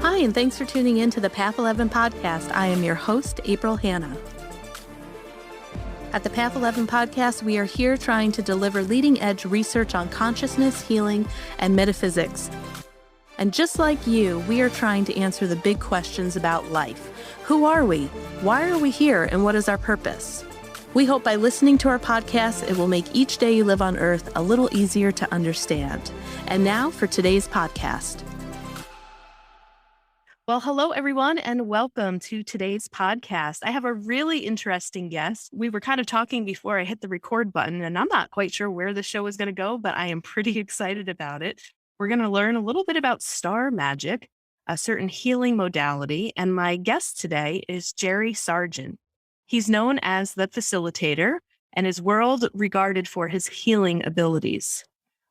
Hi, and thanks for tuning in to the Path 11 podcast. I am your host, April Hanna. At the Path 11 podcast, we are here trying to deliver leading-edge research on consciousness, healing, and metaphysics. And just like you, we are trying to answer the big questions about life. Who are we? Why are we here? And what is our purpose? We hope by listening to our podcast, it will make each day you live on Earth a little easier to understand. And now for today's podcast. Well, hello, everyone, and welcome to today's podcast. I have a really interesting guest. We were kind of talking before I hit the record button, and I'm not quite sure where the show is going to go, but I am pretty excited about it. We're going to learn a little bit about star magic, a certain healing modality, and my guest today is Jerry Sargeant. He's known as the Facilitator and is world regarded for his healing abilities.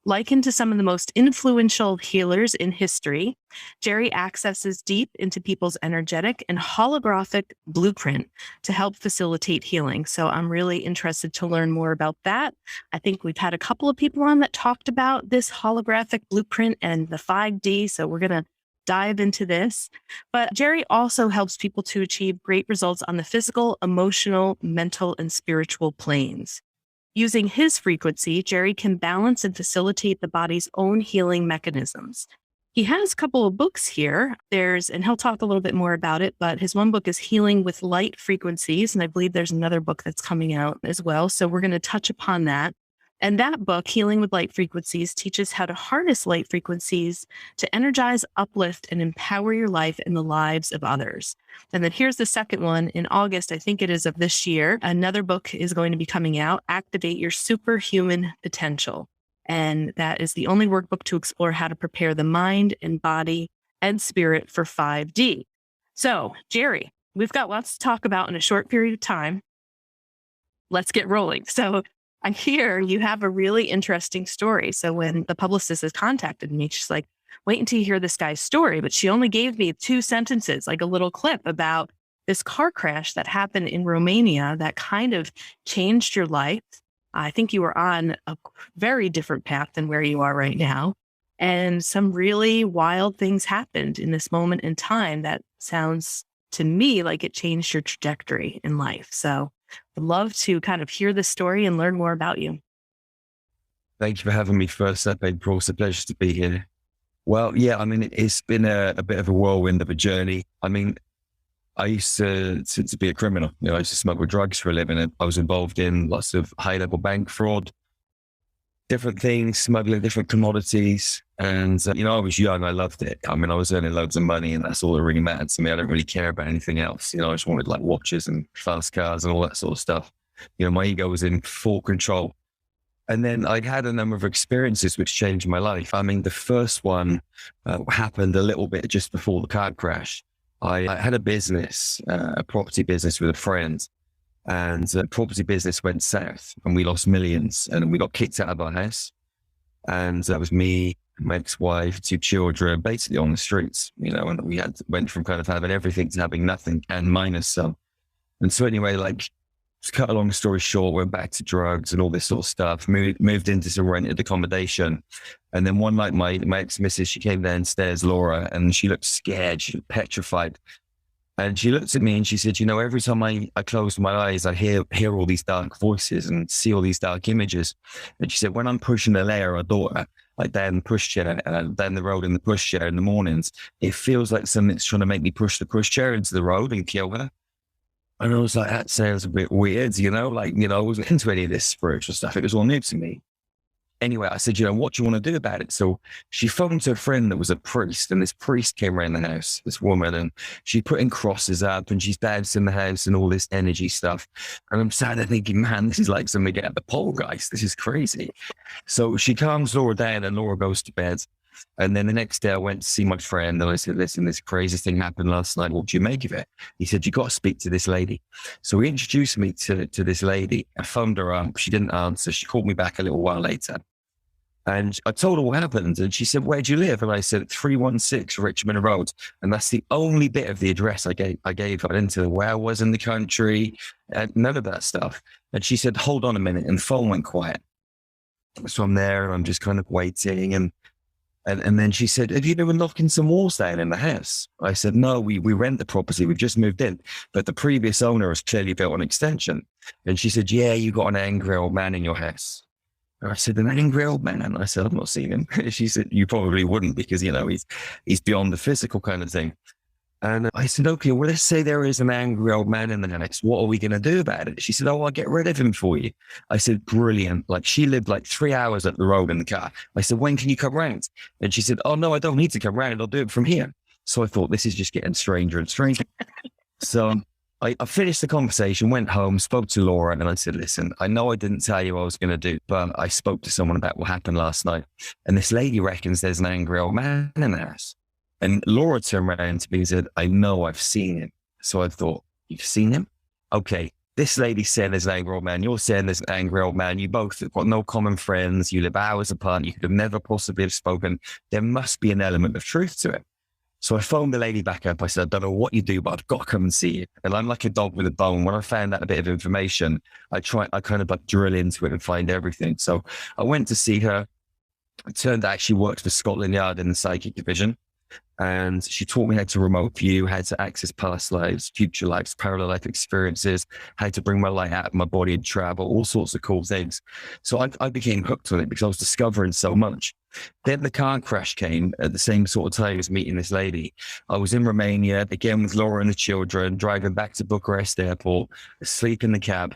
Likened to some of the most influential healers in history, Jerry accesses deep into people's energetic and holographic blueprint to help facilitate healing. So I'm really interested to learn more about that. I think we've had a couple of people on that talked about this holographic blueprint and the 5D. So we're going to dive into this. But Jerry also helps people to achieve great results on the physical, emotional, mental, and spiritual planes. Using his frequency, Jerry can balance and facilitate the body's own healing mechanisms. He has a couple of books here. And he'll talk a little bit more about it, but his one book is Healing with Light Frequencies. And I believe there's another book that's coming out as well. So we're going to touch upon that. And that book, Healing with Light Frequencies, teaches how to harness light frequencies to energize, uplift, and empower your life and the lives of others. And then here's the second one in August, I think it is of this year. Another book is going to be coming out, Activate Your Superhuman Potential. And that is the only workbook to explore how to prepare the mind and body and spirit for 5D. So, Jerry, we've got lots to talk about in a short period of time. Let's get rolling. So, I hear you have a really interesting story. So when the publicist has contacted me, she's like, wait until you hear this guy's story. But she only gave me 2 sentences, like a little clip about this car crash that happened in Romania that kind of changed your life. I think you were on a very different path than where you are right now. And some really wild things happened in this moment in time that sounds to me like it changed your trajectory in life. So I'd love to kind of hear the story and learn more about you. Thank you for having me first up, April. It's a pleasure to be here. Well, yeah, I mean, it's been a bit of a whirlwind of a journey. I mean, I used to be a criminal. I used to smuggle drugs for a living. And I was involved in lots of high-level bank fraud, different things, smuggling different commodities. And, I was young. I loved it. I mean, I was earning loads of money and that's all that really mattered to me. I don't really care about anything else. I just wanted like watches and fast cars and all that sort of stuff. My ego was in full control. And then I had a number of experiences which changed my life. I mean, the first one happened a little bit just before the car crash. I had a business, a property business with a friend. And the property business went south and we lost millions and we got kicked out of our house. And that was me, my ex-wife, 2 children, basically on the streets, and we went from kind of having everything to having nothing and minus some. And so anyway, to cut a long story short, went back to drugs and all this sort of stuff, moved into some rented accommodation. And then one night, my ex-missus, she came downstairs, Laura, and she looked scared, she looked petrified. And she looked at me and she said, every time I close my eyes, I hear all these dark voices and see all these dark images. And she said, when I'm pushing the layer, our daughter, like down the pushchair, down the road in the pushchair in the mornings, it feels like something's trying to make me push the pushchair into the road and kill her. And I was like, that sounds a bit weird, I wasn't into any of this spiritual stuff. It was all new to me. Anyway, I said, what do you want to do about it? So she phoned her friend that was a priest, and this priest came around the house, this woman, and she's putting crosses up and she's dancing the house and all this energy stuff. And I'm sat there thinking, man, this is like something out of the poltergeist. This is crazy. So she calms Laura down and Laura goes to bed. And then the next day I went to see my friend and I said, listen, this crazy thing happened last night. What do you make of it? He said, you got to speak to this lady. So he introduced me to this lady. I phoned her up. She didn't answer. She called me back a little while later. And I told her what happened. And she said, where do you live? And I said, 316 Richmond Road. And that's the only bit of the address I gave. I didn't tell her where I was in the country, none of that stuff. And she said, hold on a minute. And the phone went quiet. So I'm there and I'm just kind of waiting. And And then she said, have you been knocking some walls down in the house? I said, no, we rent the property. We've just moved in. But the previous owner has clearly built an extension. And she said, yeah, you got an angry old man in your house. And I said, an angry old man? And I said, I've not seen him. She said, you probably wouldn't because, he's beyond the physical kind of thing. And I said, okay, well, let's say there is an angry old man in the house. What are we going to do about it? She said, oh, I'll get rid of him for you. I said, brilliant. Like, she lived like 3 hours up the road in the car. I said, when can you come round? And she said, oh, no, I don't need to come round. I'll do it from here. So I thought, this is just getting stranger and stranger. So I finished the conversation, went home, spoke to Laura, and I said, listen, I know I didn't tell you what I was going to do, but I spoke to someone about what happened last night. And this lady reckons there's an angry old man in the house. And Laura turned around to me and said, I know I've seen him. So I thought, you've seen him? Okay. This lady said there's an angry old man. You're saying there's an angry old man. You both have got no common friends. You live hours apart. You could have never possibly have spoken. There must be an element of truth to it. So I phoned the lady back up. I said, I don't know what you do, but I've got to come and see you. And I'm like a dog with a bone. When I found out a bit of information, I kind of like drill into it and find everything. So I went to see her. It turned out she worked for Scotland Yard in the psychic division. And she taught me how to remote view, how to access past lives, future lives, parallel life experiences, how to bring my light out of my body and travel, all sorts of cool things. So I became hooked on it because I was discovering so much. Then the car crash came at the same sort of time as meeting this lady. I was in Romania, again with Laura and the children, driving back to Bucharest airport, asleep in the cab,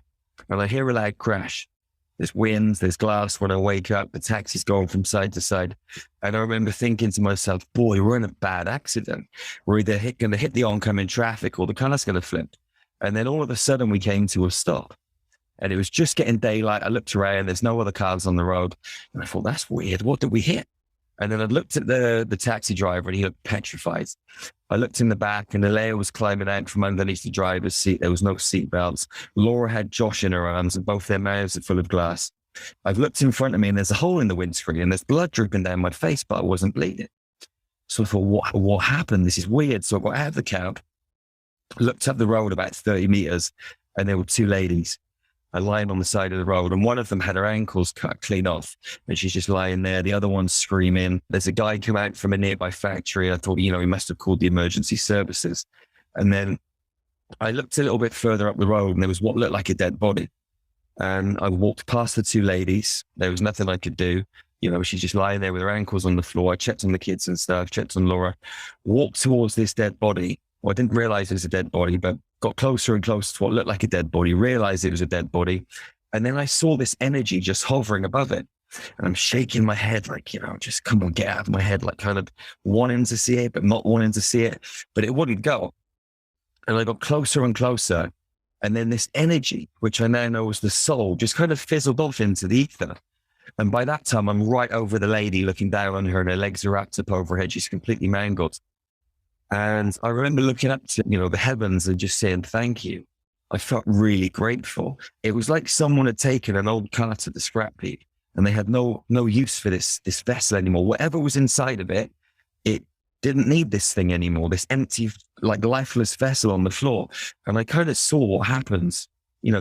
and I hear a loud crash. There's winds, there's glass. When I wake up, the taxi's going from side to side. And I remember thinking to myself, boy, we're in a bad accident. We're either going to hit the oncoming traffic or the car's going to flip. And then all of a sudden we came to a stop. And it was just getting daylight. I looked around, there's no other cars on the road. And I thought, that's weird. What did we hit? And then I looked at the taxi driver and he looked petrified. I looked in the back and Alea was climbing out from underneath the driver's seat. There was no seat belts. Laura had Josh in her arms and both their mouths are full of glass. I've looked in front of me and there's a hole in the windscreen and there's blood dripping down my face, but I wasn't bleeding. So I thought, what happened? This is weird. So I got out of the cab, looked up the road about 30 meters and there were two ladies lying on the side of the road, and one of them had her ankles cut clean off and she's just lying there. The other one's screaming. There's a guy come out from a nearby factory. I thought, he must have called the emergency services. And then I looked a little bit further up the road and there was what looked like a dead body. And I walked past the two ladies. There was nothing I could do. She's just lying there with her ankles on the floor. I checked on the kids and stuff, checked on Laura, walked towards this dead body. Well, I didn't realize it was a dead body, but got closer and closer to what looked like a dead body, realized it was a dead body. And then I saw this energy just hovering above it. And I'm shaking my head like, just come on, get out of my head, like kind of wanting to see it, but not wanting to see it. But it wouldn't go. And I got closer and closer. And then this energy, which I now know was the soul, just kind of fizzled off into the ether. And by that time, I'm right over the lady looking down on her and her legs are wrapped up over her head. She's completely mangled. And I remember looking up to, the heavens and just saying, thank you. I felt really grateful. It was like someone had taken an old car to the scrap heap and they had no use for this vessel anymore. Whatever was inside of it, it didn't need this thing anymore, this empty, like lifeless vessel on the floor. And I kind of saw what happens,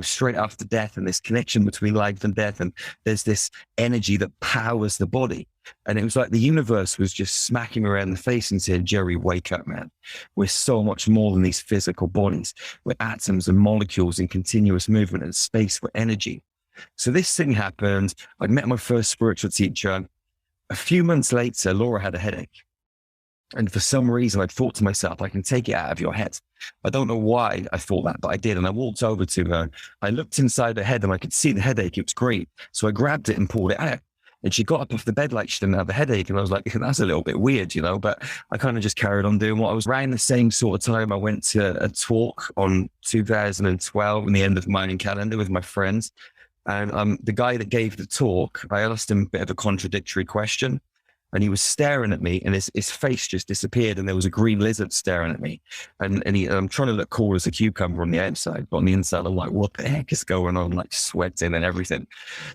straight after death and this connection between life and death. And there's this energy that powers the body. And it was like the universe was just smacking me around the face and said, Jerry, wake up, man. We're so much more than these physical bodies. We're atoms and molecules in continuous movement and space for energy. So this thing happened. I'd met my first spiritual teacher. A few months later, Laura had a headache. And for some reason, I thought to myself, I can take it out of your head. I don't know why I thought that, but I did. And I walked over to her. I looked inside her head and I could see the headache. It was green. So I grabbed it and pulled it out. And she got up off the bed like she didn't have a headache. And I was like, that's a little bit weird, but I kind of just carried on doing what I was. Around the same sort of time, I went to a talk on 2012 in the end of the Mayan calendar with my friends. And the guy that gave the talk, I asked him a bit of a contradictory question. And he was staring at me and his face just disappeared and there was a green lizard staring at me. And I'm trying to look cool as a cucumber on the outside, but on the inside, I'm like, what the heck is going on? Like sweating and everything.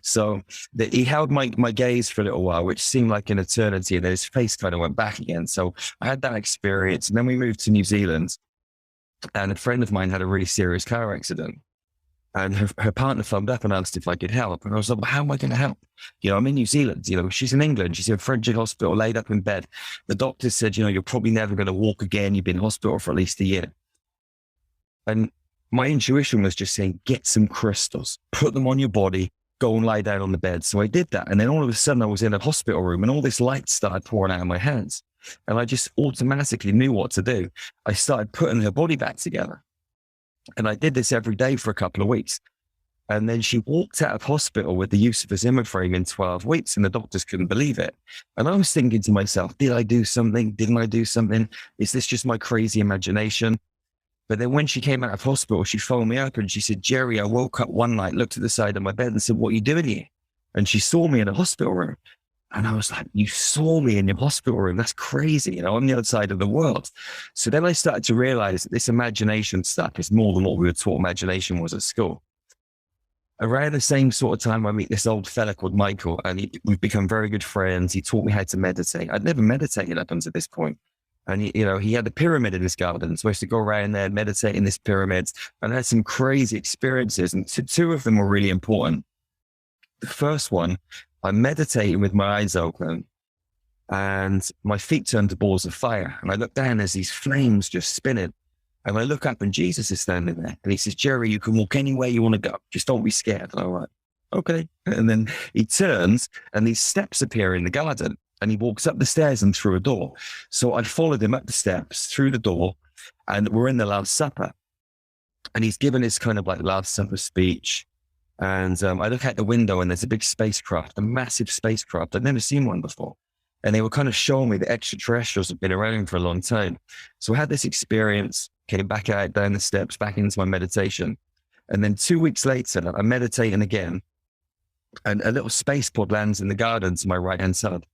So he held my gaze for a little while, which seemed like an eternity. And then his face kind of went back again. So I had that experience. And then we moved to New Zealand and a friend of mine had a really serious car accident. And her partner phoned up and asked if I could help. And I was like, well, how am I going to help? I'm in New Zealand. She's in England. She's in French hospital, laid up in bed. The doctor said, you're probably never going to walk again. You've been in hospital for at least a year. And my intuition was just saying, get some crystals, put them on your body, go and lie down on the bed. So I did that. And then all of a sudden I was in a hospital room and all this light started pouring out of my hands. And I just automatically knew what to do. I started putting her body back together. And I did this every day for a couple of weeks. And then she walked out of hospital with the use of a Zimmer frame in 12 weeks, and the doctors couldn't believe it. And I was thinking to myself, did I do something? Didn't I do something? Is this just my crazy imagination? But then when she came out of hospital, she phoned me up and she said, Jerry, I woke up one night, looked at the side of my bed and said, what are you doing here? And she saw me in a hospital room. And I was like, you saw me in your hospital room? That's crazy. On the other side of the world. So then I started to realize that this imagination stuff is more than what we were taught imagination was at school. Around the same sort of time, I meet this old fella called Michael, and we've become very good friends. He taught me how to meditate. I'd never meditated up until this point. And he had a pyramid in his garden. So I used to go around there and meditate in this pyramid. And I had some crazy experiences. And two of them were really important. The first one, I'm meditating with my eyes open and my feet turned to balls of fire. And I look down, there's these flames just spinning. And I look up and Jesus is standing there. And he says, Jerry, you can walk anywhere you want to go. Just don't be scared. And I'm like, okay. And then he turns and these steps appear in the garden. And he walks up the stairs and through a door. So I followed him up the steps, through the door, and we're in the Last Supper. And he's given his kind of like Last Supper speech. And I look out the window and there's a big spacecraft, a massive spacecraft. I'd never seen one before. And they were kind of showing me that extraterrestrials have been around for a long time. So I had this experience, came back out, down the steps, back into my meditation. And then 2 weeks later, I'm meditating again. And a little space pod lands in the garden to my right-hand side.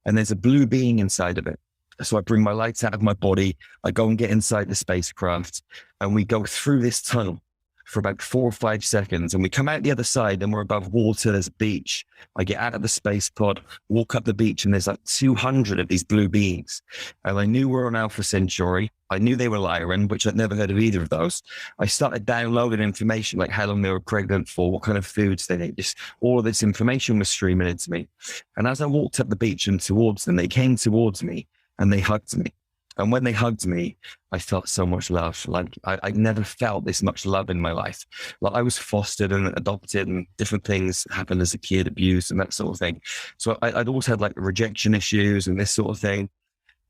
And there's a blue being inside of it. So I bring my lights out of my body. I go and get inside the spacecraft and we go through this tunnel for about 4 or 5 seconds. And we come out the other side and we're above water. There's a beach. I get out of the space pod, walk up the beach, and there's like 200 of these blue beings. And I knew we were on Alpha Centauri. I knew they were Lyran, which I'd never heard of either of those. I started downloading information like how long they were pregnant for, what kind of foods they ate. Just all of this information was streaming into me. And as I walked up the beach and towards them, they came towards me and they hugged me. And when they hugged me, I felt so much love. Like I never felt this much love in my life. Like I was fostered and adopted and different things happened as a kid, abuse and that sort of thing. So I'd always had like rejection issues and this sort of thing.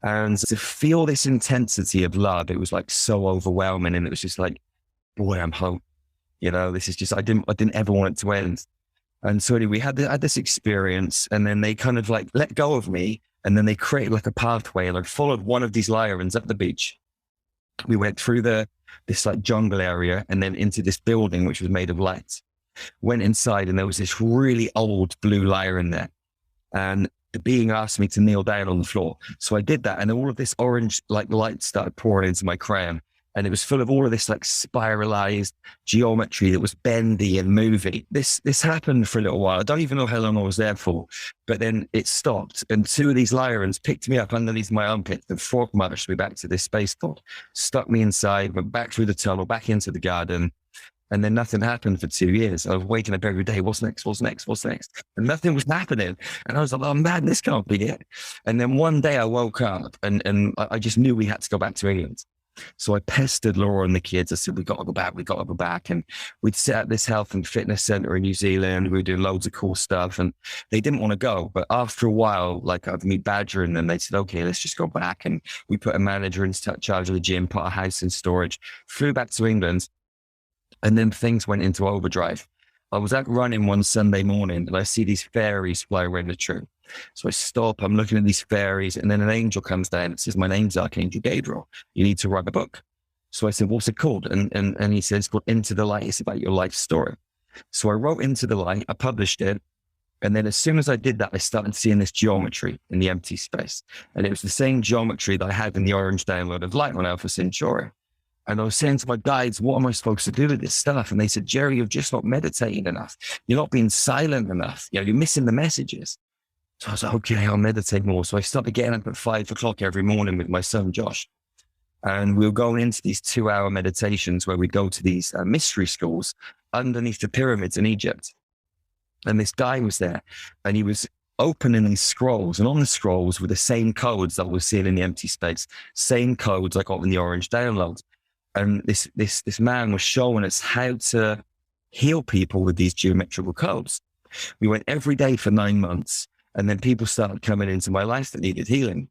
And to feel this intensity of love, it was like so overwhelming. And it was just like, boy, I'm home. This is just, I didn't ever want it to end. And so anyway, we had this experience and then they kind of like let go of me. And then they created like a pathway and I followed one of these Lyrans up the beach. We went through this like jungle area and then into this building, which was made of light. Went inside and there was this really old blue Lyran there. And the being asked me to kneel down on the floor. So I did that. And all of this orange like light started pouring into my crown. And it was full of all of this like spiralized geometry that was bendy and moving. This happened for a little while. I don't even know how long I was there for, but then it stopped. And 2 of these Lyrans picked me up underneath my armpit and fork marched me back to this space pod, stuck me inside, went back through the tunnel, back into the garden. And then nothing happened for 2 years. I was waking up every day. What's next? What's next? What's next? And nothing was happening. And I was like, oh man, this can't be it. And then one day I woke up and I just knew we had to go back to England. So I pestered Laura and the kids. I said, we got to go back. We got to go back. And we'd set up this health and fitness center in New Zealand. We were doing loads of cool stuff and they didn't want to go. But after a while, like I'd meet badgering them, they said, okay, let's just go back. And we put a manager in charge of the gym, put a house in storage, flew back to England. And then things went into overdrive. I was out running one Sunday morning and I see these fairies fly around the tree. So I stop, I'm looking at these fairies and then an angel comes down and says, my name's Archangel Gabriel. You need to write a book. So I said, what's it called? And he said, it's called Into the Light. It's about your life story. So I wrote Into the Light, I published it. And then as soon as I did that, I started seeing this geometry in the empty space. And it was the same geometry that I had in the orange download of Light on Alpha Centauri. And I was saying to my guides, what am I supposed to do with this stuff? And they said, Jerry, you're just not meditating enough. You're not being silent enough. You're missing the messages. So I was like, okay, I'll meditate more. So I started getting up at 5 o'clock every morning with my son, Josh. And we were going into these 2-hour meditations where we go to these mystery schools underneath the pyramids in Egypt. And this guy was there, and he was opening these scrolls, and on the scrolls were the same codes that we're seeing in the empty space, same codes I got in the orange download. And this man was showing us how to heal people with these geometrical codes. We went every day for 9 months, and then people started coming into my life that needed healing.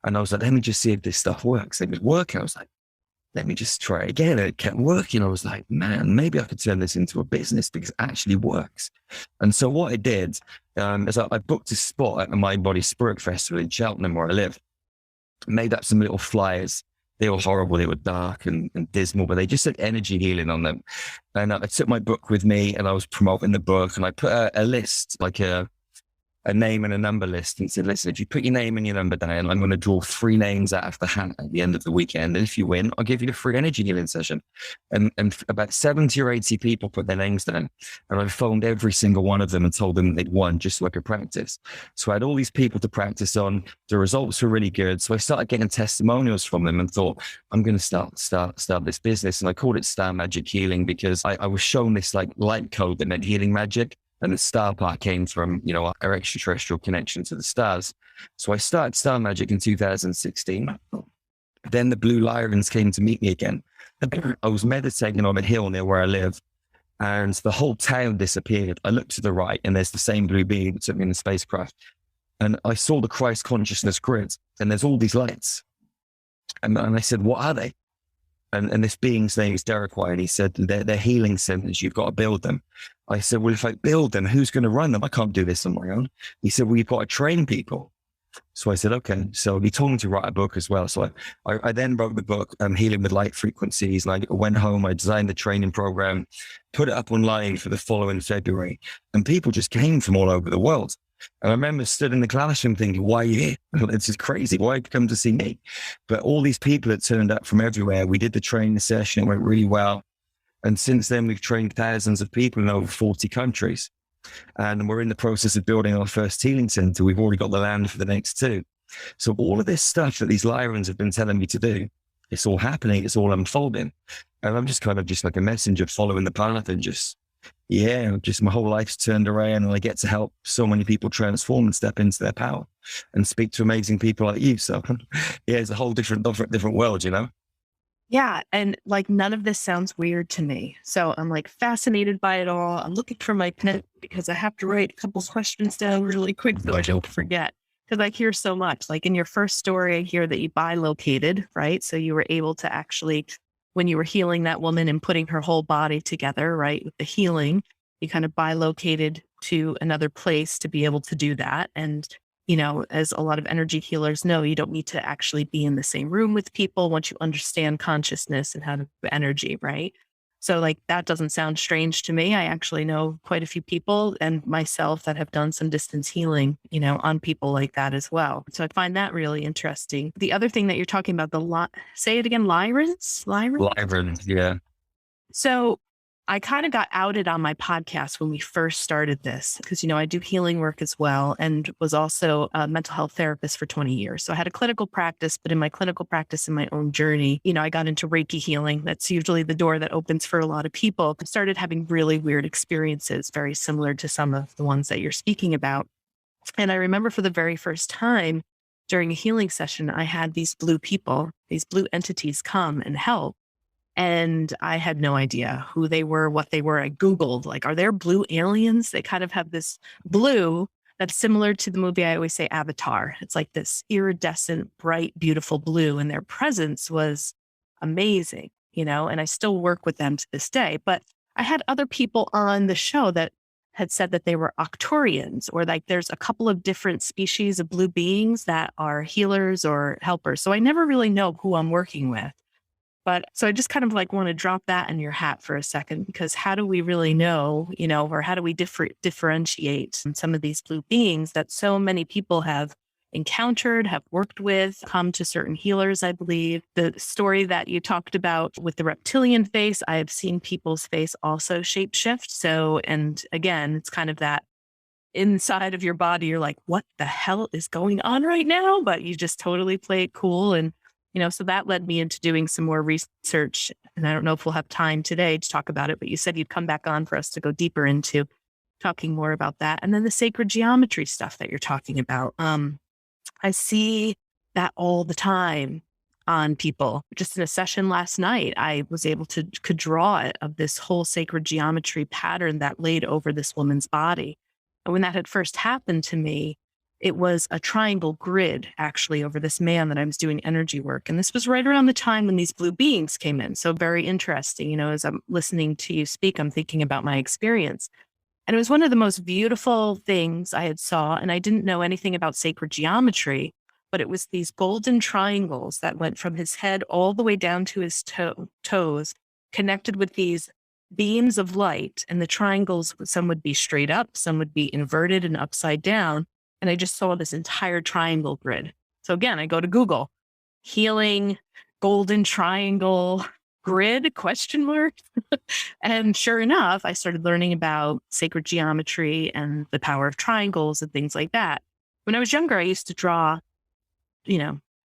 And I was like, let me just see if this stuff works. It was working. I was like, let me just try it again. And it kept working. I was like, man, maybe I could turn this into a business because it actually works. And so what I did is I booked a spot at the Mind Body Spirit Festival in Cheltenham, where I live, made up some little flyers. They were horrible. They were dark and dismal, but they just said energy healing on them. And I took my book with me, and I was promoting the book, and I put a list, like a name and a number list, and said, listen, if you put your name and your number down, I'm going to draw 3 names out of the hat at the end of the weekend. And if you win, I'll give you a free energy healing session. And about 70 or 80 people put their names down. And I phoned every single one of them and told them they'd won, just so I could practice. So I had all these people to practice on. The results were really good. So I started getting testimonials from them and thought, I'm going to start this business. And I called it Star Magic Healing because I was shown this like light code that meant healing magic. And the star part came from, our extraterrestrial connection to the stars. So I started Star Magic in 2016. Then the Blue Lyrans came to meet me again. I was meditating on a hill near where I live, and the whole town disappeared. I looked to the right, and there's the same blue being that took me in the spacecraft. And I saw the Christ consciousness grid, and there's all these lights. And I said, what are they? And this being's name is Derek White, and he said, they're healing centers. You've got to build them. I said, well, if I build them, who's going to run them? I can't do this on my own. He said, well, you've got to train people. So I said, okay. So he told me to write a book as well. So I then wrote the book, Healing with Light Frequencies. And I went home, I designed the training program, put it up online for the following February. And people just came from all over the world. And I remember stood in the classroom thinking, why are you here? It's just crazy. Why have you come to see me? But all these people had turned up from everywhere. We did the training session. It went really well. And since then, we've trained thousands of people in over 40 countries. And we're in the process of building our first healing center. We've already got the land for the next 2. So all of this stuff that these Lyrans have been telling me to do, it's all happening. It's all unfolding. And I'm just kind of just like a messenger following the path, and just my whole life's turned around, and I get to help so many people transform and step into their power and speak to amazing people like you. So it's a whole different world, Yeah. And like, none of this sounds weird to me. So I'm like fascinated by it all. I'm looking for my pen because I have to write a couple questions down really quick so I don't forget. Because I hear so much. Like in your first story, I hear that you bilocated, right? So you were able to actually, when you were healing that woman and putting her whole body together, right, with the healing, you kind of bilocated to another place to be able to do that. And as a lot of energy healers know, you don't need to actually be in the same room with people once you understand consciousness and how to do energy, right? So like, that doesn't sound strange to me. I actually know quite a few people and myself that have done some distance healing, on people like that as well. So I find that really interesting. The other thing that you're talking about, say it again, Lyrans? Lyrans, yeah. So I kind of got outed on my podcast when we first started this because, I do healing work as well, and was also a mental health therapist for 20 years. So I had a clinical practice, but in my clinical practice and my own journey, I got into Reiki healing. That's usually the door that opens for a lot of people. I started having really weird experiences, very similar to some of the ones that you're speaking about. And I remember for the very first time during a healing session, I had these blue people, these blue entities come and help. And I had no idea who they were, what they were. I Googled, like, are there blue aliens? They kind of have this blue that's similar to the movie I always say, Avatar. It's like this iridescent, bright, beautiful blue. And their presence was amazing, and I still work with them to this day. But I had other people on the show that had said that they were Octorians, or like there's a couple of different species of blue beings that are healers or helpers. So I never really know who I'm working with. But so I just kind of like want to drop that in your hat for a second, because how do we really know, or how do we differentiate some of these blue beings that so many people have encountered, have worked with, come to certain healers, I believe. The story that you talked about with the reptilian face, I have seen people's face also shapeshift. So, and again, it's kind of that inside of your body, you're like, what the hell is going on right now? But you just totally play it cool. And so that led me into doing some more research and I don't know if we'll have time today to talk about it, but you said you'd come back on for us to go deeper into talking more about that. And then the sacred geometry stuff that you're talking about. I see that all the time on people. Just in a session last night, I was able to could draw it of this whole sacred geometry pattern that laid over this woman's body. And when that had first happened to me, it was a triangle grid actually over this man that I was doing energy work. And this was right around the time when these blue beings came in. So very interesting. You know, as I'm listening to you speak, I'm thinking about my experience. And it was one of the most beautiful things I had saw. And I didn't know anything about sacred geometry, but it was these golden triangles that went from his head all the way down to his toes, connected with these beams of light. And the triangles, some would be straight up, some would be inverted and upside down. And I just saw this entire triangle grid. So again, I go to Google, healing, golden triangle grid, question mark. And sure enough, I started learning about sacred geometry and the power of triangles and things like that. When I was younger, I used to draw,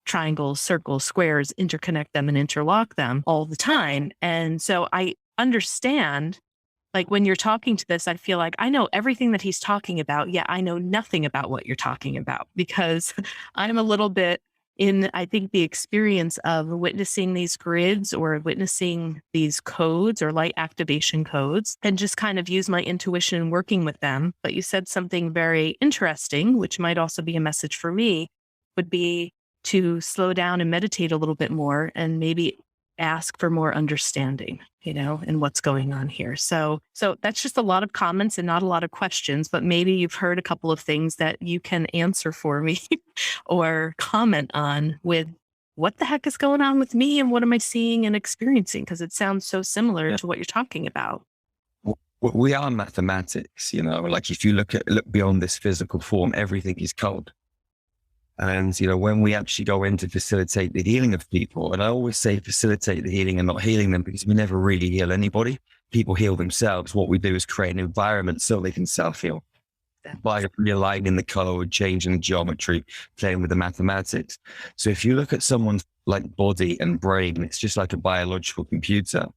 triangles, circles, squares, interconnect them and interlock them all the time. And so I understand, like when you're talking to this, I feel like I know everything that he's talking about, yet I know nothing about what you're talking about because I'm a little bit in, I think, the experience of witnessing these grids or witnessing these codes or light activation codes and just kind of use my intuition working with them. But you said something very interesting, which might also be a message for me, would be to slow down and meditate a little bit more and maybe ask for more understanding, and what's going on here. So that's just a lot of comments and not a lot of questions, but maybe you've heard a couple of things that you can answer for me or comment on with what the heck is going on with me and what am I seeing and experiencing? Because it sounds so similar to what you're talking about. We are mathematics, like if you look beyond this physical form, everything is code. And, when we actually go in to facilitate the healing of people, and I always say facilitate the healing and not healing them because we never really heal anybody. People heal themselves. What we do is create an environment so they can self-heal by realigning the code, changing the geometry, playing with the mathematics. So if you look at someone's like body and brain, it's just like a biological computer.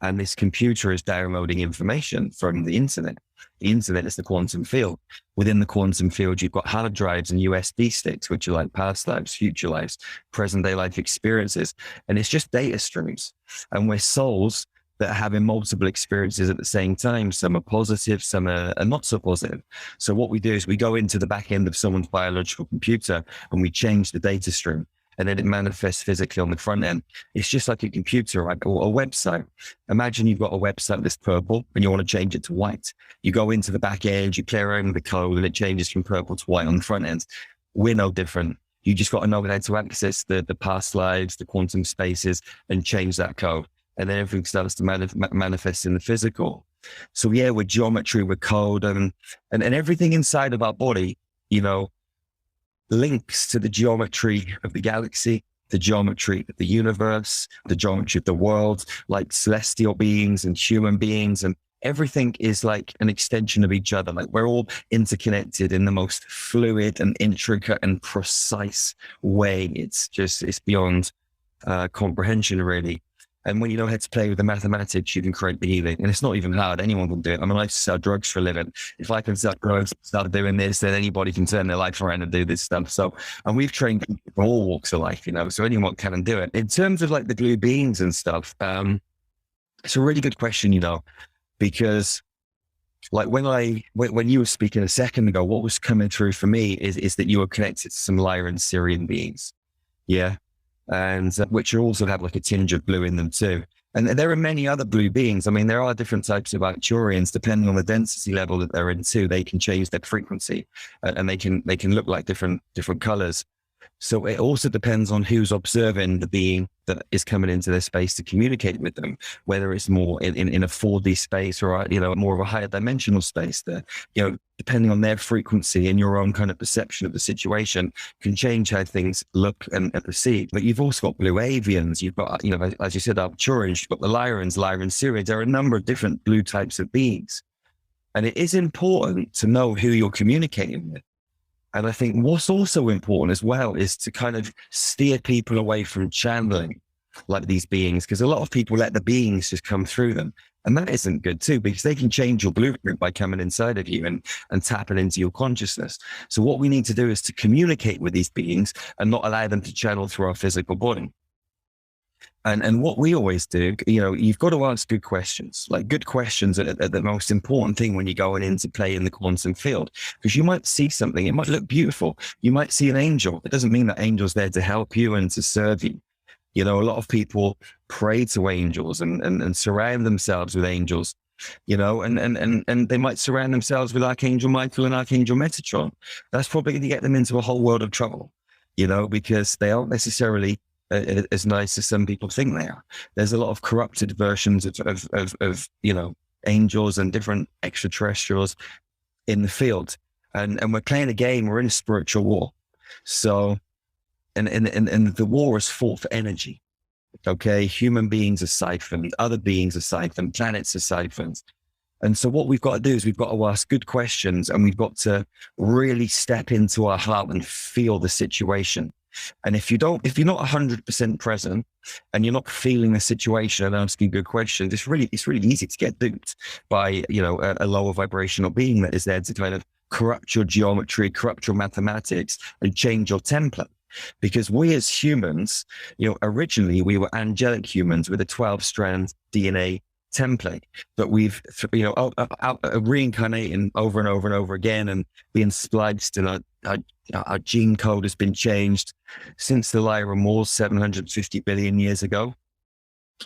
And this computer is downloading information from the internet. The internet is the quantum field. Within the quantum field, you've got hard drives and USB sticks, which are like past lives, future lives, present day life experiences. And it's just data streams. And we're souls that are having multiple experiences at the same time. Some are positive, some are not so positive. So what we do is we go into the back end of someone's biological computer and we change the data stream. And then it manifests physically on the front end. It's just like a computer, right? Or a website. Imagine you've got a website that's purple and you want to change it to white. You go into the back end, you play around with the code and it changes from purple to white on the front end. We're no different. You just got to know how to access the past lives, the quantum spaces and change that code. And then everything starts to manifest in the physical. So yeah, with geometry, with code and everything inside of our body, links to the geometry of the galaxy, the geometry of the universe, the geometry of the world, like celestial beings and human beings. And everything is like an extension of each other. Like we're all interconnected in the most fluid and intricate and precise way. It's beyond comprehension, really. And when you know how to play with the mathematics, you can create the healing. And it's not even hard. Anyone can do it. I mean, I sell drugs for a living. If I can sell drugs, start doing this, then anybody can turn their life around and do this stuff. So, and we've trained people from all walks of life, so anyone can do it. In terms of like the blue beings and stuff, it's a really good question, because like when you were speaking a second ago, what was coming through for me is that you were connected to some Lyran Syrian beings. Yeah. And which also have like a tinge of blue in them too. And there are many other blue beings. I mean, there are different types of Arcturians, depending on the density level that they're in too. They can change their frequency and they can look like different colors. So it also depends on who's observing the being that is coming into their space to communicate with them, whether it's more in a 4D space or, more of a higher dimensional space that, depending on their frequency and your own kind of perception of the situation can change how things look and perceive. But you've also got blue avians. You've got, as you said, Arcturians, you've got the Lyrans, Lyran Syrians. There are a number of different blue types of beings. And it is important to know who you're communicating with. And I think what's also important as well is to kind of steer people away from channeling. like these beings, because a lot of people let the beings just come through them. And that isn't good too, because they can change your blueprint by coming inside of you and tapping into your consciousness. So what we need to do is to communicate with these beings and not allow them to channel through our physical body. And what we always do, you've got to ask good questions. Like, good questions are the most important thing when you're going into play in the quantum field, because you might see something, it might look beautiful. You might see an angel. It doesn't mean that angel's there to help you and to serve you. A lot of people pray to angels and surround themselves with angels, and they might surround themselves with Archangel Michael and Archangel Metatron. That's probably going to get them into a whole world of trouble, because they aren't necessarily as nice as some people think they are. There's a lot of corrupted versions of angels and different extraterrestrials in the field. And we're playing a game, we're in a spiritual war. So, and the war is fought for energy. Okay. Human beings are siphoned, other beings are siphoned, planets are siphoned. And so what we've got to do is we've got to ask good questions, and we've got to really step into our heart and feel the situation. And if you're not 100% present and you're not feeling the situation and asking good questions, it's really easy to get duped by, a lower vibrational being that is there to kind of corrupt your geometry, corrupt your mathematics, and change your template. Because we as humans, originally we were angelic humans with a 12-strand DNA template, but we've, reincarnating over and over and over again and being spliced, and our gene code has been changed since the Lyran Wars 750 billion years ago.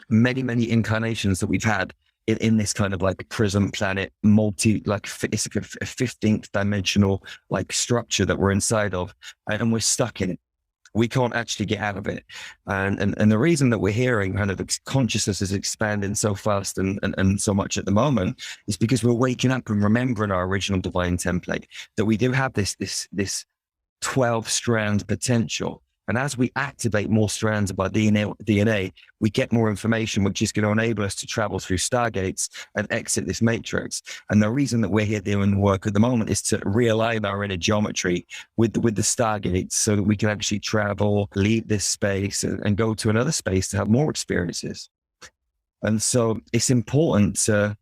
Many, many incarnations that we've had in this kind of like prism planet, it's like a 15th dimensional like structure that we're inside of, and we're stuck in it. We can't actually get out of it. And the reason that we're hearing kind of consciousness is expanding so fast and so much at the moment is because we're waking up and remembering our original divine template, that we do have this 12-strand potential. And as we activate more strands of our DNA, we get more information, which is going to enable us to travel through stargates and exit this matrix. And the reason that we're here doing the work at the moment is to realign our inner geometry with the stargates, so that we can actually travel, leave this space, and go to another space to have more experiences. And so it's important to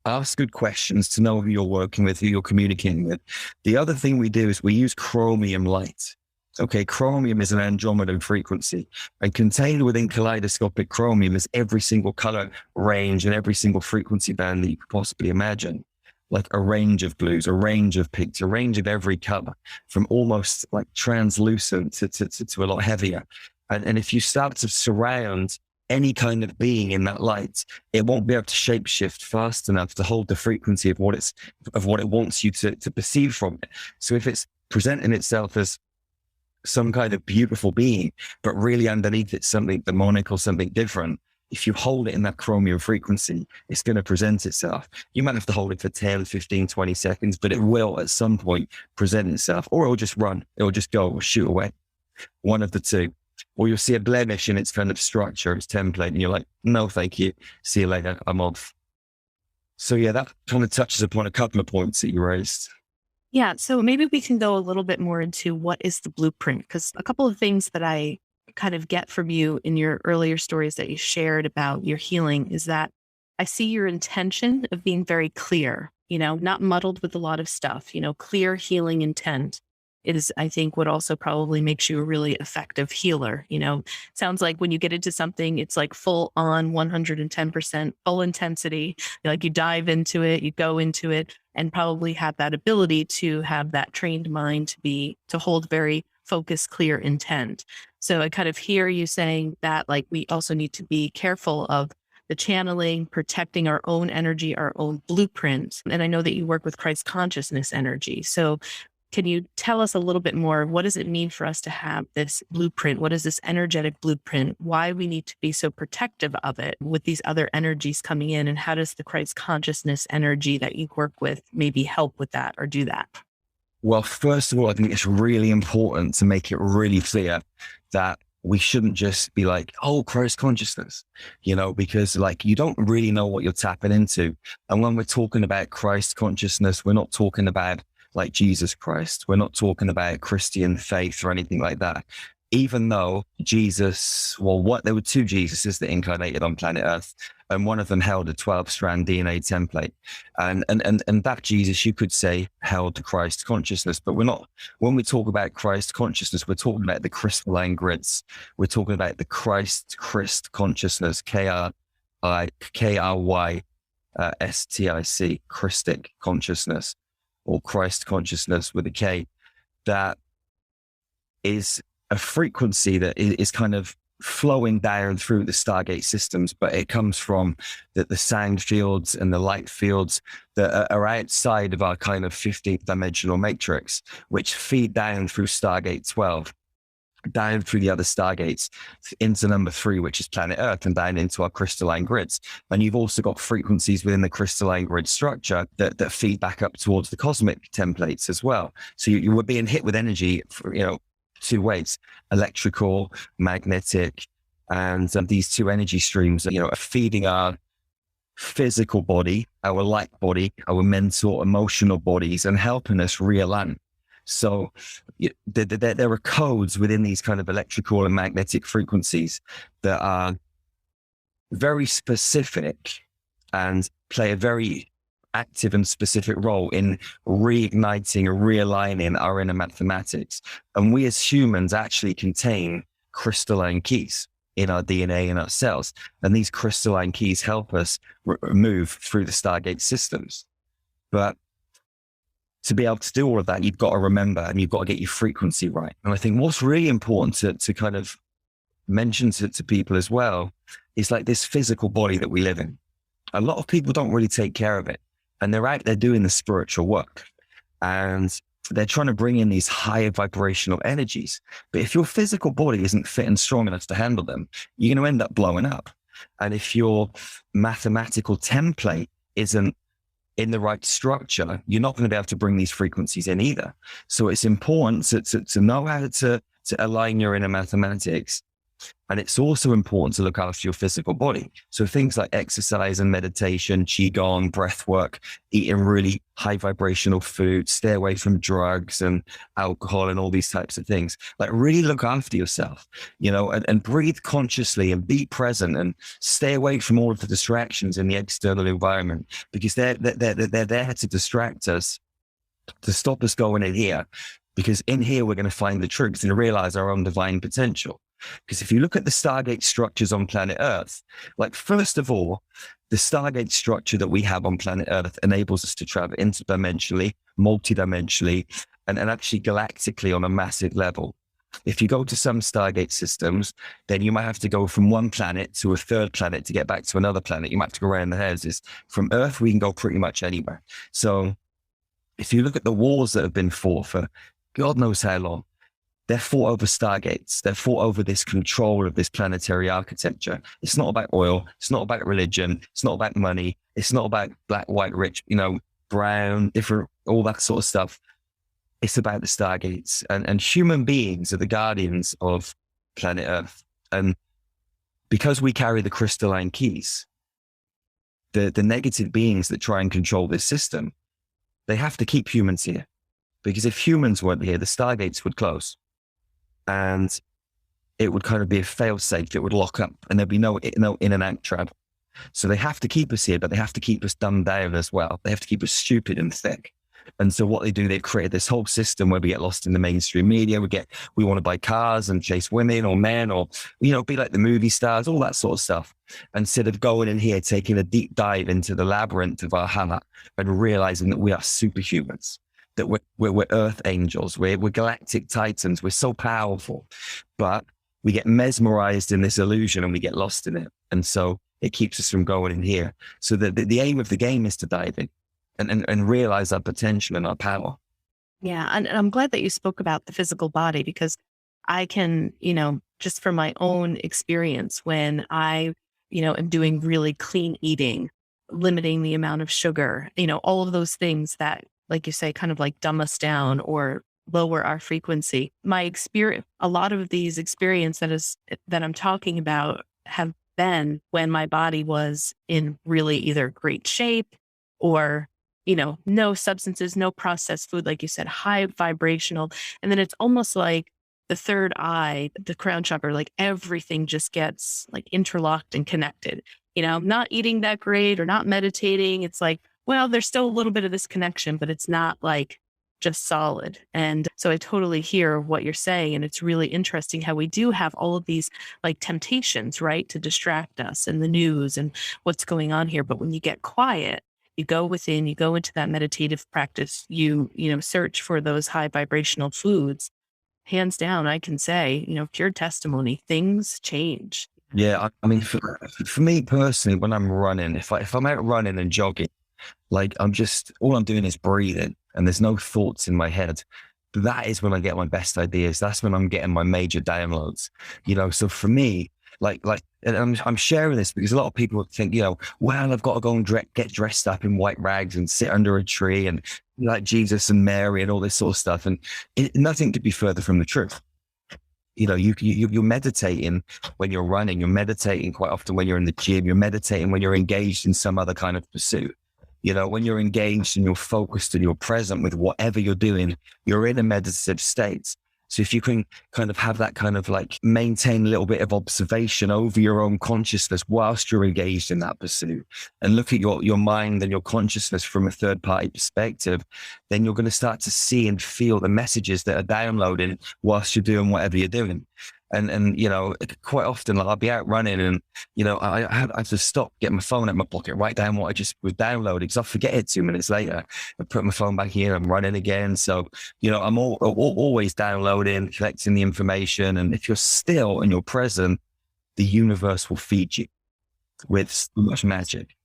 ask good questions, to know who you're working with, who you're communicating with. The other thing we do is we use chromium light. Okay, chromium is an Andromedan frequency, and contained within kaleidoscopic chromium is every single color range and every single frequency band that you could possibly imagine. Like a range of blues, a range of pinks, a range of every color, from almost like translucent to a lot heavier. And if you start to surround any kind of being in that light, it won't be able to shapeshift fast enough to hold the frequency of what it wants you to perceive from it. So if it's presenting itself as some kind of beautiful being, but really underneath it's something demonic or something different, if you hold it in that chromium frequency, it's going to present itself. You might have to hold it for 10, 15, 20 seconds, but it will at some point present itself, or it'll just run. It'll just go or shoot away. One of the two. Or you'll see a blemish in its kind of structure, its template, and you're like, no, thank you. See you later. I'm off. So yeah, that kind of touches upon a couple of points that you raised. Yeah. So maybe we can go a little bit more into what is the blueprint, because a couple of things that I kind of get from you in your earlier stories that you shared about your healing is that I see your intention of being very clear, not muddled with a lot of stuff, clear healing intent is, I think, what also probably makes you a really effective healer. Sounds like when you get into something, it's like full on 110% full intensity. Like you dive into it, you go into it, and probably have that ability to have that trained mind to hold very focused, clear intent. So I kind of hear you saying that, like, we also need to be careful of the channeling, protecting our own energy, our own blueprint. And I know that you work with Christ consciousness energy. So can you tell us a little bit more? What does it mean for us to have this blueprint? What is this energetic blueprint? Why we need to be so protective of it with these other energies coming in? And how does the Christ consciousness energy that you work with maybe help with that or do that? Well, first of all, I think it's really important to make it really clear that we shouldn't just be like, oh, Christ consciousness, because like you don't really know what you're tapping into. And when we're talking about Christ consciousness, we're not talking about like Jesus Christ. We're not talking about Christian faith or anything like that. even though Jesus, there were two Jesuses that incarnated on planet Earth, and one of them held a 12-strand DNA template. And that Jesus, you could say, held Christ consciousness. But we're not, when we talk about Christ consciousness, we're talking about the crystalline grids. We're talking about the Christ consciousness, KRYSTIC, Christic consciousness, or Christ consciousness with a K, that is a frequency that is kind of flowing down through the Stargate systems, but it comes from the sound fields and the light fields that are outside of our kind of 15th dimensional matrix, which feed down through Stargate 12, down through the other Stargates into number 3, which is planet Earth, and down into our crystalline grids. And you've also got frequencies within the crystalline grid structure that feed back up towards the cosmic templates as well. So you were being hit with energy for, two ways: electrical, magnetic, and these two energy streams, are feeding our physical body, our light body, our mental, emotional bodies, and helping us realign. So there are codes within these kind of electrical and magnetic frequencies that are very specific and play a very active and specific role in reigniting and realigning our inner mathematics. And we as humans actually contain crystalline keys in our DNA and our cells. And these crystalline keys help us move through the Stargate systems. But to be able to do all of that, you've got to remember, and you've got to get your frequency right. And I think what's really important to kind of mention to people as well is like this physical body that we live in. A lot of people don't really take care of it. And they're out there doing the spiritual work, and they're trying to bring in these higher vibrational energies. But if your physical body isn't fit and strong enough to handle them, you're going to end up blowing up. And if your mathematical template isn't in the right structure, you're not going to be able to bring these frequencies in either. So it's important to know how to align your inner mathematics. And it's also important to look after your physical body. So things like exercise and meditation, qigong, breath work, eating really high vibrational food, stay away from drugs and alcohol and all these types of things. Like really look after yourself, and breathe consciously and be present and stay away from all of the distractions in the external environment, because they're there to distract us, to stop us going in here. Because in here, we're going to find the truth and realize our own divine potential. Because if you look at the Stargate structures on planet Earth, like first of all, the Stargate structure that we have on planet Earth enables us to travel interdimensionally, multidimensionally, and actually galactically on a massive level. If you go to some Stargate systems, then you might have to go from one planet to a third planet to get back to another planet. You might have to go around the houses. From Earth, we can go pretty much anywhere. So if you look at the wars that have been fought for God knows how long, they're fought over Stargates. They're fought over this control of this planetary architecture. It's not about oil. It's not about religion. It's not about money. It's not about black, white, rich, brown, different, all that sort of stuff. It's about the Stargates. And human beings are the guardians of planet Earth. And because we carry the crystalline keys, the negative beings that try and control this system, they have to keep humans here. Because if humans weren't here, the Stargates would close. And it would kind of be a fail-safe. It would lock up and there'd be no in and out travel. So they have to keep us here, but they have to keep us dumbed down as well. They have to keep us stupid and thick. And so what they do, they've created this whole system where we get lost in the mainstream media. We want to buy cars and chase women or men or, be like the movie stars, all that sort of stuff. Instead of going in here, taking a deep dive into the labyrinth of our heart and realizing that we are superhumans, that we're earth angels, we're galactic titans, we're so powerful, but we get mesmerized in this illusion and we get lost in it. And so it keeps us from going in here. So the aim of the game is to dive in and realize our potential and our power. Yeah. And I'm glad that you spoke about the physical body, because I can, just from my own experience, when I, am doing really clean eating, limiting the amount of sugar, all of those things that, like you say, kind of like dumb us down or lower our frequency. My experience, a lot of these experiences that I'm talking about have been when my body was in really either great shape or, no substances, no processed food, like you said, high vibrational. And then it's almost like the third eye, the crown chakra, like everything just gets like interlocked and connected. Not eating that great or not meditating. It's like, well, there's still a little bit of this connection, but it's not like just solid. And so I totally hear what you're saying. And it's really interesting how we do have all of these like temptations, right, to distract us and the news and what's going on here. But when you get quiet, you go within, you go into that meditative practice, search for those high vibrational foods. Hands down, I can say, pure testimony, things change. Yeah, I mean, for me personally, when I'm running, if I'm out running and jogging, like all I'm doing is breathing and there's no thoughts in my head. That is when I get my best ideas. That's when I'm getting my major downloads, So for me, and I'm sharing this because a lot of people think, well, I've got to go and get dressed up in white rags and sit under a tree and like Jesus and Mary and all this sort of stuff. And nothing could be further from the truth. You're meditating when you're running, you're meditating quite often when you're in the gym, you're meditating when you're engaged in some other kind of pursuit. When you're engaged and you're focused and you're present with whatever you're doing, you're in a meditative state. So if you can kind of have that kind of like maintain a little bit of observation over your own consciousness whilst you're engaged in that pursuit and look at your mind and your consciousness from a third party perspective, then you're going to start to see and feel the messages that are downloading whilst you're doing whatever you're doing. And quite often I'll be out running and, I have to stop, get my phone out my pocket, write down what I just was downloading because I'll forget it 2 minutes later. I put my phone back in, I'm running again. So, I'm always downloading, collecting the information. And if you're still and you're present, the universe will feed you with so much magic.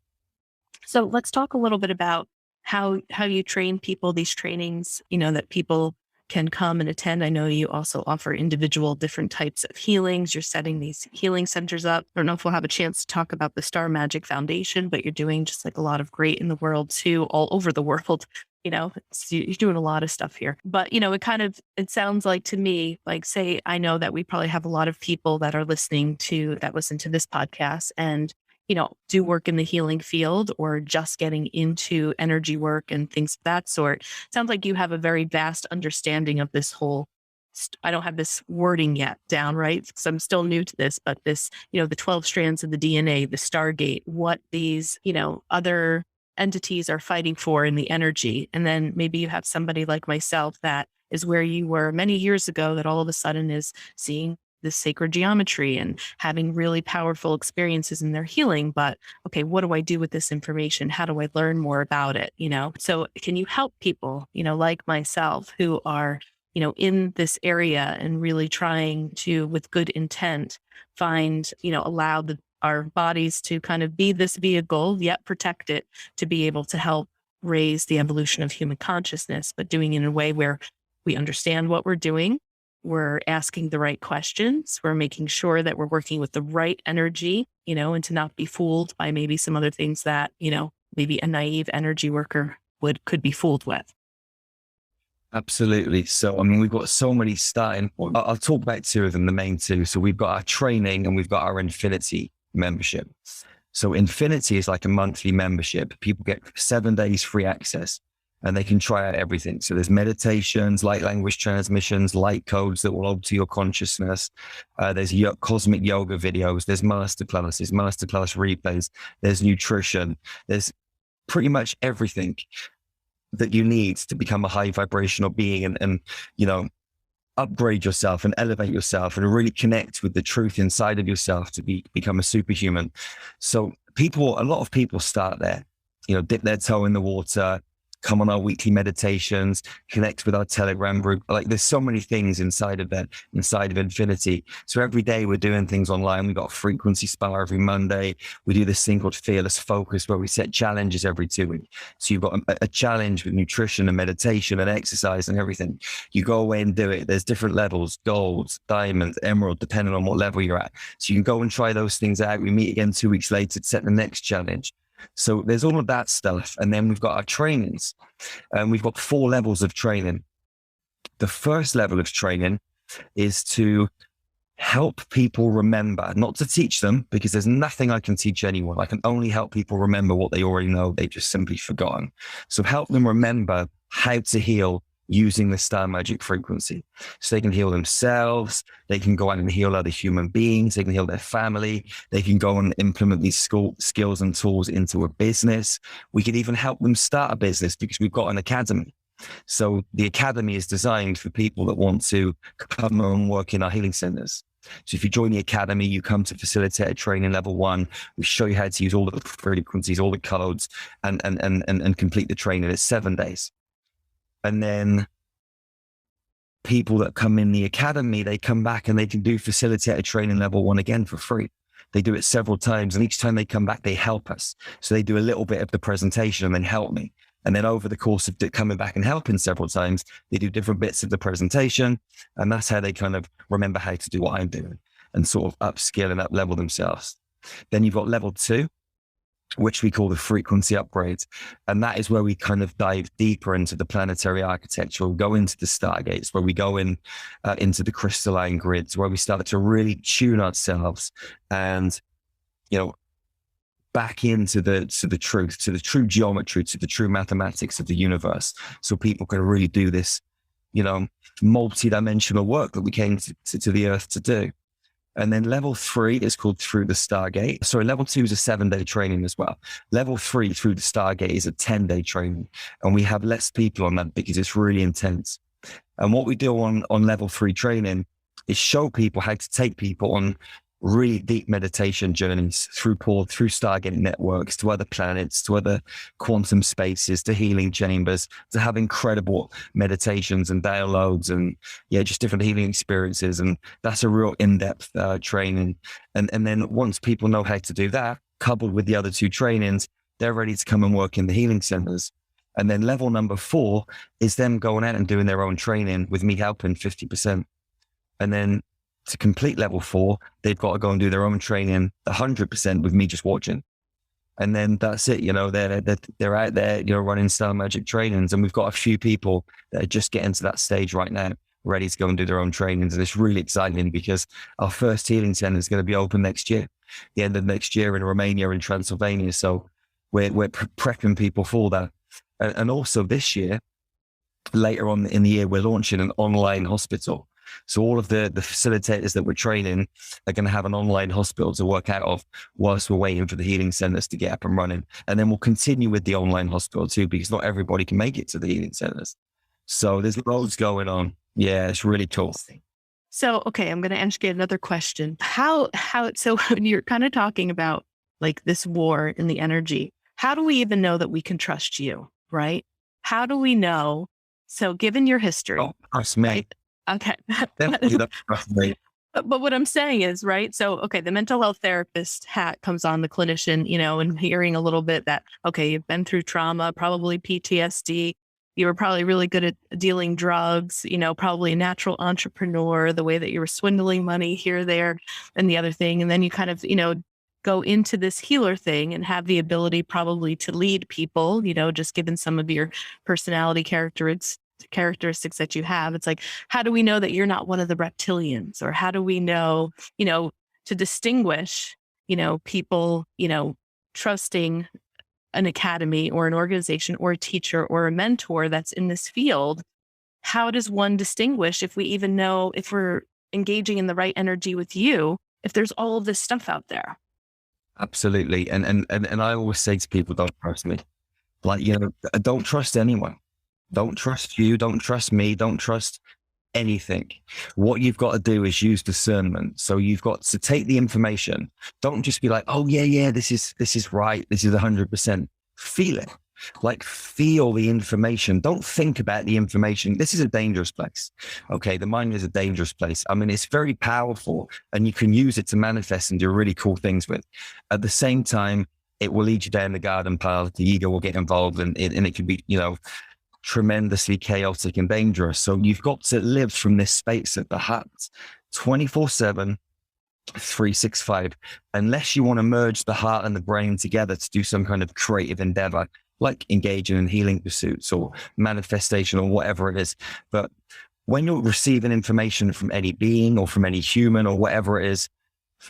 So let's talk a little bit about how you train people, these trainings, that people can come and attend. I know you also offer individual different types of healings. You're setting these healing centers up. I don't know if we'll have a chance to talk about the Star Magic Foundation, but you're doing just like a lot of great in the world too, all over the world. You're doing a lot of stuff here. But, it sounds like to me, like say, I know that we probably have a lot of people that are listening that listen to this podcast and do work in the healing field or just getting into energy work and things of that sort. Sounds like you have a very vast understanding of this whole, I don't have this wording yet down, right? Because I'm still new to this, but this, the 12 strands of the DNA, the Stargate, what these, other entities are fighting for in the energy. And then maybe you have somebody like myself that is where you were many years ago that all of a sudden is seeing this sacred geometry and having really powerful experiences in their healing. But okay, what do I do with this information? How do I learn more about it? So can you help people, like myself who are, in this area and really trying to, with good intent, find, allow our bodies to kind of be this vehicle, yet protect it to be able to help raise the evolution of human consciousness, but doing it in a way where we understand what we're doing. We're asking the right questions. We're making sure that we're working with the right energy, and to not be fooled by maybe some other things that, maybe a naive energy worker could be fooled with. Absolutely. So, I mean, we've got so many starting. I'll talk about two of them, the main two. So we've got our training and we've got our Infinity membership. So Infinity is like a monthly membership. People get 7 days free access. And they can try out everything. So there's meditations, light language transmissions, light codes that will alter your consciousness. There's cosmic yoga videos. There's masterclasses, masterclass replays. There's nutrition. There's pretty much everything that you need to become a high vibrational being and upgrade yourself and elevate yourself and really connect with the truth inside of yourself to become a superhuman. So a lot of people start there, dip their toe in the water, come on our weekly meditations, connect with our Telegram group. Like there's so many things inside of Infinity. So every day we're doing things online. We've got a frequency spa every Monday. We do this thing called Fearless Focus where we set challenges every 2 weeks. So you've got a challenge with nutrition and meditation and exercise and everything. You go away and do it. There's different levels, gold, diamond, emerald, depending on what level you're at. So you can go and try those things out. We meet again 2 weeks later to set the next challenge. So there's all of that stuff. And then we've got our trainings and we've got 4 levels of training. The first level of training is to help people remember, not to teach them, because there's nothing I can teach anyone. I can only help people remember what they already know. They've just simply forgotten. So help them remember how to heal using the star magic frequency. So they can heal themselves, they can go out and heal other human beings, they can heal their family, they can go and implement these skills and tools into a business. We can even help them start a business because we've got an academy. So the academy is designed for people that want to come and work in our healing centers. So if you join the academy, you come to Facilitator training level 1. We show you how to use all the frequencies, all the codes, and complete the training. It's 7 days. And then people that come in the academy, they come back and they can do Facilitator training level 1 again for free. They do it several times, and each time they come back, they help us. So they do a little bit of the presentation and then help me. And then over the course of coming back and helping several times, they do different bits of the presentation. And that's how they kind of remember how to do what I'm doing and sort of upskill and up level themselves. Then you've got level 2, which we call the frequency upgrades. And that is where we kind of dive deeper into the planetary architecture. We'll go into the stargates, where we go into the crystalline grids, where we start to really tune ourselves and, back into the truth, to the true geometry, to the true mathematics of the universe. So people can really do this, multi-dimensional work that we came to the earth to do. And then level 3 is called Through the Stargate. Sorry, level 2 is a 7-day training as well. Level 3 Through the Stargate is a 10-day training. And we have less people on that because it's really intense. And what we do on level 3 training is show people how to take people on really deep meditation journeys through Stargate networks, to other planets, to other quantum spaces, to healing chambers, to have incredible meditations and downloads and just different healing experiences. And that's a real in-depth training. And then once people know how to do that, coupled with the other 2 trainings, they're ready to come and work in the healing centers. And then level number 4 is them going out and doing their own training with me helping 50%. And then to complete level 4, they've got to go and do their own training 100% with me just watching. And then that's it. They're out there, running star magic trainings. And we've got a few people that are just getting to that stage right now, ready to go and do their own trainings. And it's really exciting because our first healing center is going to be open next year, the end of next year, in Romania and Transylvania. So we're prepping people for that. And also this year, later on in the year, we're launching an online hospital. So all of the facilitators that we're training are going to have an online hospital to work out of whilst we're waiting for the healing centers to get up and running. And then we'll continue with the online hospital too, because not everybody can make it to the healing centers. So there's loads going on. Yeah, it's really cool. So, okay, I'm going to ask you another question. So when you're kind of talking about like this war in the energy, how do we even know that we can trust you, right? How do we know? So given your history. Oh, trust me. Right? Okay. Definitely don't trust me. But what I'm saying is, right. So, okay, the mental health therapist hat comes on, the clinician, and hearing a little bit that, okay, you've been through trauma, probably PTSD. You were probably really good at dealing drugs, probably a natural entrepreneur, the way that you were swindling money here, there, and the other thing. And then you kind of, go into this healer thing and have the ability probably to lead people, just given some of your personality characteristics that you have. It's like, how do we know that you're not one of the reptilians? Or how do we know, to distinguish, people, trusting an academy or an organization or a teacher or a mentor that's in this field? How does one distinguish if we even know if we're engaging in the right energy with you, if there's all of this stuff out there? Absolutely. And I always say to people, don't trust me. Like, don't trust anyone. Don't trust you. Don't trust me. Don't trust anything. What you've got to do is use discernment. So you've got to take the information. Don't just be like, oh yeah, this is right. This is 100%. Feel it. Like, feel the information. Don't think about the information. This is a dangerous place. Okay. The mind is a dangerous place. I mean, it's very powerful and you can use it to manifest and do really cool things with. At the same time, it will lead you down the garden path. The ego will get involved and it can be, tremendously chaotic and dangerous. So you've got to live from this space of the heart 24/7, 365, unless you want to merge the heart and the brain together to do some kind of creative endeavor, like engaging in healing pursuits or manifestation or whatever it is. But when you're receiving information from any being or from any human or whatever it is,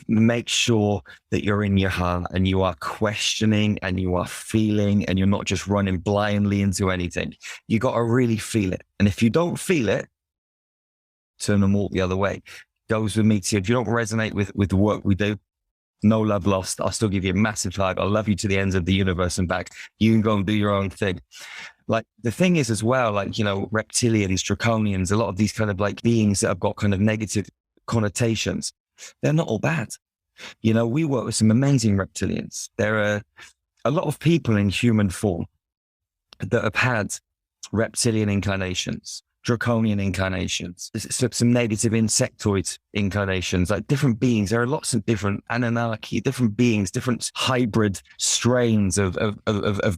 Make sure that you're in your heart and you are questioning and you are feeling and you're not just running blindly into anything. You got to really feel it. And if you don't feel it, turn and walk the other way. Goes with me too. If you don't resonate with the work we do, no love lost. I'll still give you a massive hug. I'll love you to the ends of the universe and back. You can go and do your own thing. Like the thing is as well, like, you know, reptilians, draconians, a lot of these kind of like beings that have got kind of negative connotations, they're not all bad. You know, we work with some amazing reptilians. There are a lot of people in human form that have had reptilian incarnations, draconian incarnations, some negative insectoid incarnations, like different beings. There are lots of different Anunnaki, different beings, different hybrid strains of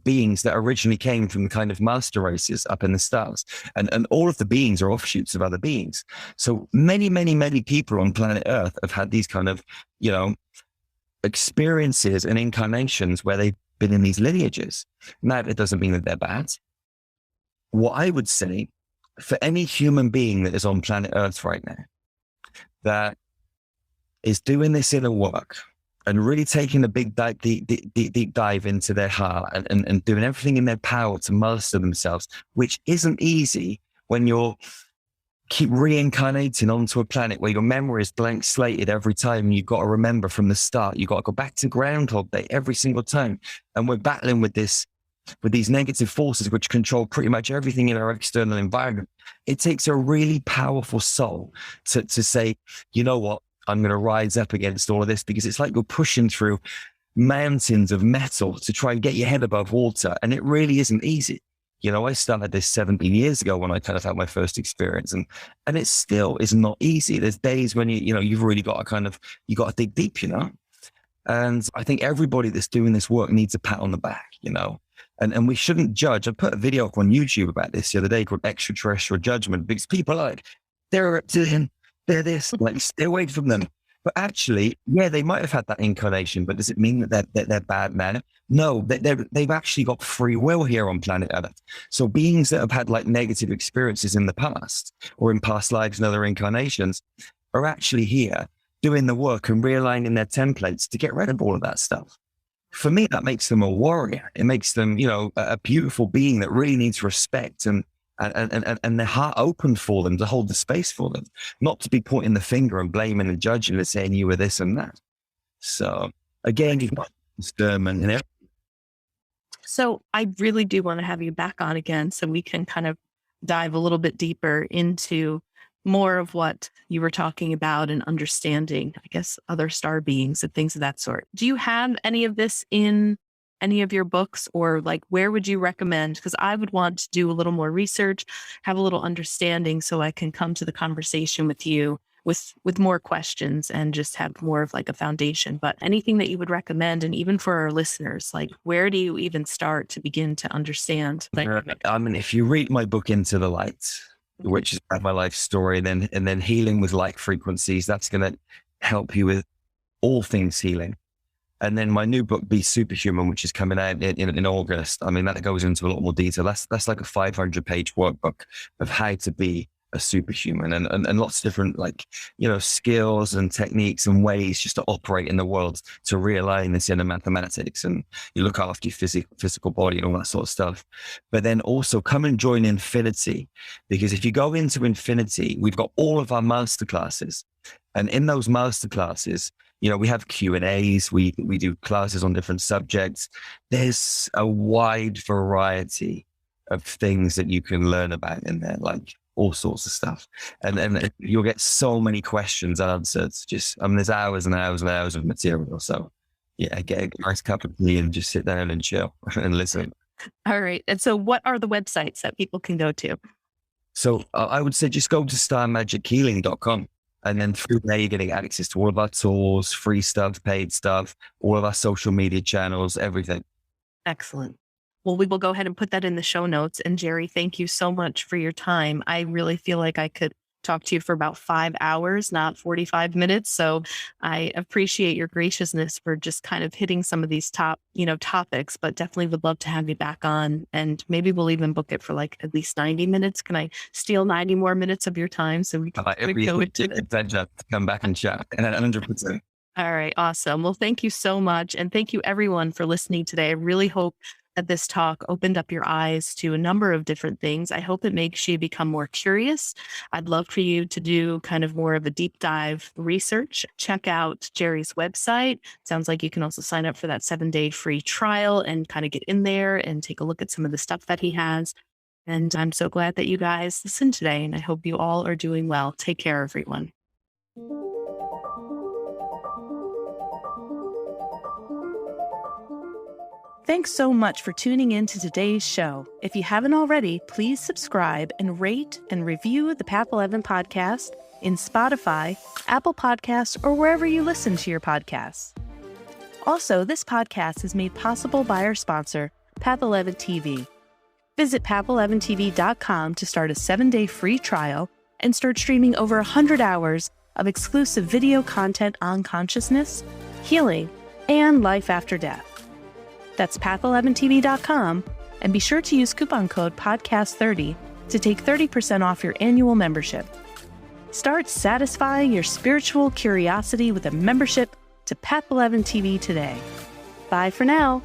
beings that originally came from the kind of master races up in the stars. And all of the beings are offshoots of other beings. So many people on planet Earth have had these kind of, you know, experiences and incarnations where they've been in these lineages. Now, it doesn't mean that they're bad. What I would say, for any human being that is on planet Earth right now, that is doing this inner work and really taking a big deep dive into their heart and doing everything in their power to master themselves, which isn't easy when you're keep reincarnating onto a planet where your memory is blank slated every time. You've got to remember from the start. You've got to go back to Groundhog Day every single time. And we're battling with these negative forces which control pretty much everything in our external environment. It takes a really powerful soul to say, you know what, I'm going to rise up against all of this, because it's like you're pushing through mountains of metal to try and get your head above water. And it really isn't easy. You know, I started this 17 years ago when I kind of had my first experience, and it still is not easy. There's days when you've really got to you got to dig deep, you know. And I think everybody that's doing this work needs a pat on the back, you know. And we shouldn't judge. I put a video up on YouTube about this the other day called Extraterrestrial Judgment, because people are like, they're a reptilian, they're this, like, stay away from them. But actually, yeah, they might have had that incarnation, but does it mean that they're bad men? No, they've actually got free will here on planet Earth. So beings that have had like negative experiences in the past or in past lives and other incarnations are actually here doing the work and realigning their templates to get rid of all of that stuff. For me, that makes them a warrior. It makes them, you know, a beautiful being that really needs respect and their heart open for them, to hold the space for them, not to be pointing the finger and blaming and judging and saying you were this and that. So again, you've got discernment and everything. So I really do want to have you back on again so we can kind of dive a little bit deeper into more of what you were talking about and understanding, I guess, other star beings and things of that sort. Do you have any of this in any of your books, or like, where would you recommend? Because I would want to do a little more research, have a little understanding, so I can come to the conversation with you with more questions and just have more of like a foundation. But anything that you would recommend, and even for our listeners, like, where do you even start to begin to understand? I mean, if you read my book Into the Light, which is my life story, and then healing with light frequencies, that's going to help you with all things healing. And then my new book, Be Superhuman, which is coming out in August. I mean, that goes into a lot more detail. That's like a 500-page workbook of how to be a superhuman, and lots of different, like, you know, skills and techniques and ways just to operate in the world to realign this inner mathematics, and you look after your physical body and all that sort of stuff. But then also come and join Infinity, because if you go into Infinity, we've got all of our masterclasses, and in those masterclasses, you know, we have Q&As, we do classes on different subjects. There's a wide variety of things that you can learn about in there, like all sorts of stuff. And you'll get so many questions answered. Just, I mean, there's hours and hours and hours of material. So yeah, get a nice cup of tea and just sit down and chill and listen. All right. And so what are the websites that people can go to? So I would say just go to starmagichealing.com. And then through there, you're getting access to all of our tools, free stuff, paid stuff, all of our social media channels, everything. Excellent. Well, we will go ahead and put that in the show notes. And Jerry, thank you so much for your time. I really feel like I could talk to you for about 5 hours, not 45 minutes. So I appreciate your graciousness for just kind of hitting some of these topics, but definitely would love to have you back on, and maybe we'll even book it for like at least 90 minutes. Can I steal 90 more minutes of your time so we can go into it? Adventure to come back and chat. And 100%. All right, awesome. Well, thank you so much. And thank you everyone for listening today. I really hope that this talk opened up your eyes to a number of different things. I hope it makes you become more curious. I'd love for you to do kind of more of a deep dive research. Check out Jerry's website. Sounds like you can also sign up for that 7-day free trial and kind of get in there and take a look at some of the stuff that he has. And I'm so glad that you guys listened today. And I hope you all are doing well. Take care, everyone. Thanks so much for tuning in to today's show. If you haven't already, please subscribe and rate and review the Path 11 podcast in Spotify, Apple Podcasts, or wherever you listen to your podcasts. Also, this podcast is made possible by our sponsor, Path 11 TV. Visit path11tv.com to start a 7-day free trial and start streaming over 100 hours of exclusive video content on consciousness, healing, and life after death. That's path11tv.com, and be sure to use coupon code podcast30 to take 30% off your annual membership. Start satisfying your spiritual curiosity with a membership to Path 11 TV today. Bye for now.